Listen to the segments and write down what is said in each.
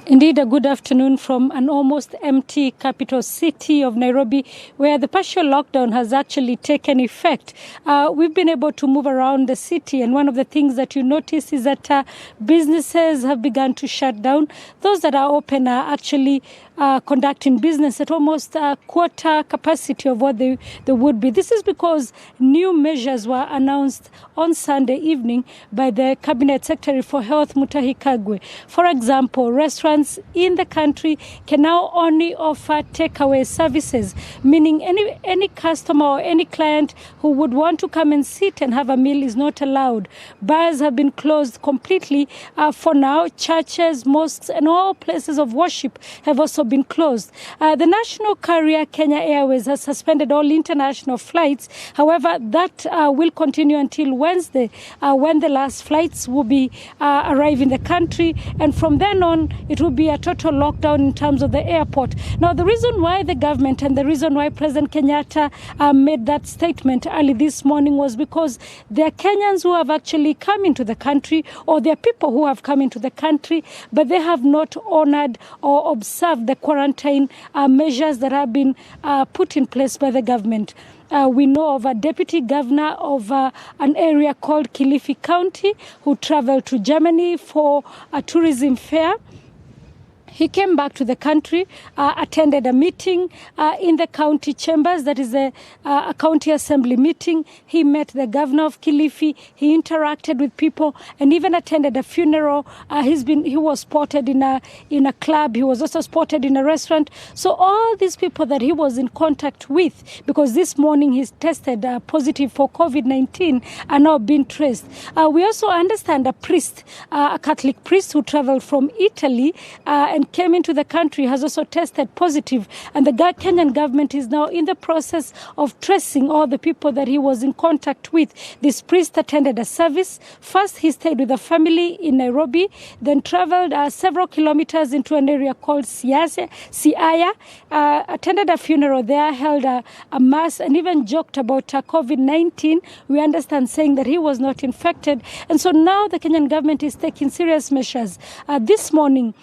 Indeed, a good afternoon from an almost empty capital city of Nairobi, where the partial lockdown has actually taken effect. We've been able to move around the city, and one of the things that you notice is that businesses have begun to shut down. Those that are open are actually conducting business at almost a quarter capacity of what they would be. This is because new measures were announced on Sunday evening by the Cabinet Secretary for Health, Mutahi Kagwe. For example, restaurants in the country can now only offer takeaway services, meaning any customer or any client who would want to come and sit and have a meal is not allowed. Bars have been closed completely for now. Churches, mosques, and all places of worship have also been closed. The national carrier Kenya Airways has suspended all international flights. However, that will continue until Wednesday, when the last flights will be arrive in the country, and from then on it will be a total lockdown in terms of the airport. Now, the reason why the government and the reason why President Kenyatta made that statement early this morning was because there are Kenyans who have actually come into the country, or there are people who have come into the country, but they have not honored or observed the quarantine measures that have been put in place by the government. We know of a deputy governor of an area called Kilifi County who traveled to Germany for a tourism fair. He came back to the country, attended a meeting in the county chambers, that is a county assembly meeting. He met the governor of Kilifi, he interacted with people, and even attended a funeral. He was spotted in a club, he was also spotted in a restaurant. So all these people that he was in contact with, because this morning he's tested positive for COVID-19, are now being traced. We also understand a priest, a Catholic priest who traveled from Italy and came into the country, has also tested positive, and the Kenyan government is now in the process of tracing all the people that he was in contact with. This priest attended a service. First, he stayed with a family in Nairobi, then traveled several kilometers into an area called Siaya, attended a funeral there, held a mass, and even joked about COVID-19. We understand, saying that he was not infected. And so now the Kenyan government is taking serious measures. This morning,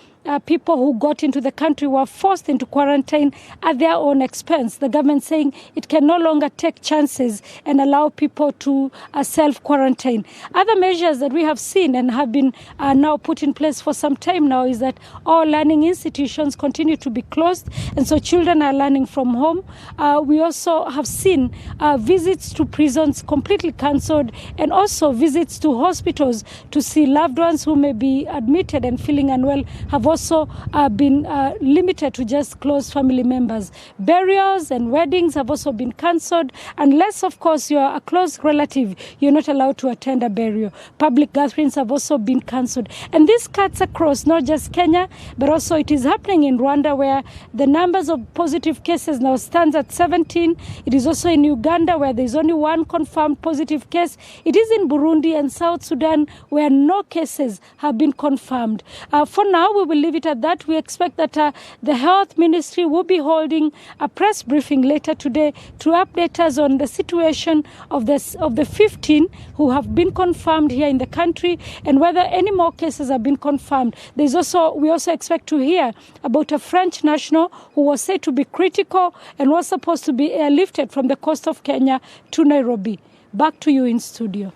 people who got into the country were forced into quarantine at their own expense. The government saying it can no longer take chances and allow people to self-quarantine. Other measures that we have seen and have been now put in place for some time now is that all learning institutions continue to be closed, and so children are learning from home. We also have seen visits to prisons completely cancelled, and also visits to hospitals to see loved ones who may be admitted and feeling unwell have also been limited to just close family members. Burials and weddings have also been cancelled, unless, of course, you're a close relative, you're not allowed to attend a burial. Public gatherings have also been cancelled. And this cuts across not just Kenya, but also it is happening in Rwanda, where the numbers of positive cases now stands at 17. It is also in Uganda, where there is only one confirmed positive case. It is in Burundi and South Sudan, where no cases have been confirmed. For now, we will leave it at that. We expect that the health ministry will be holding a press briefing later today to update us on the situation of the 15 who have been confirmed here in the country, and whether any more cases have been confirmed. We also expect to hear about a French national who was said to be critical and was supposed to be airlifted from the coast of Kenya to Nairobi. Back to you in studio.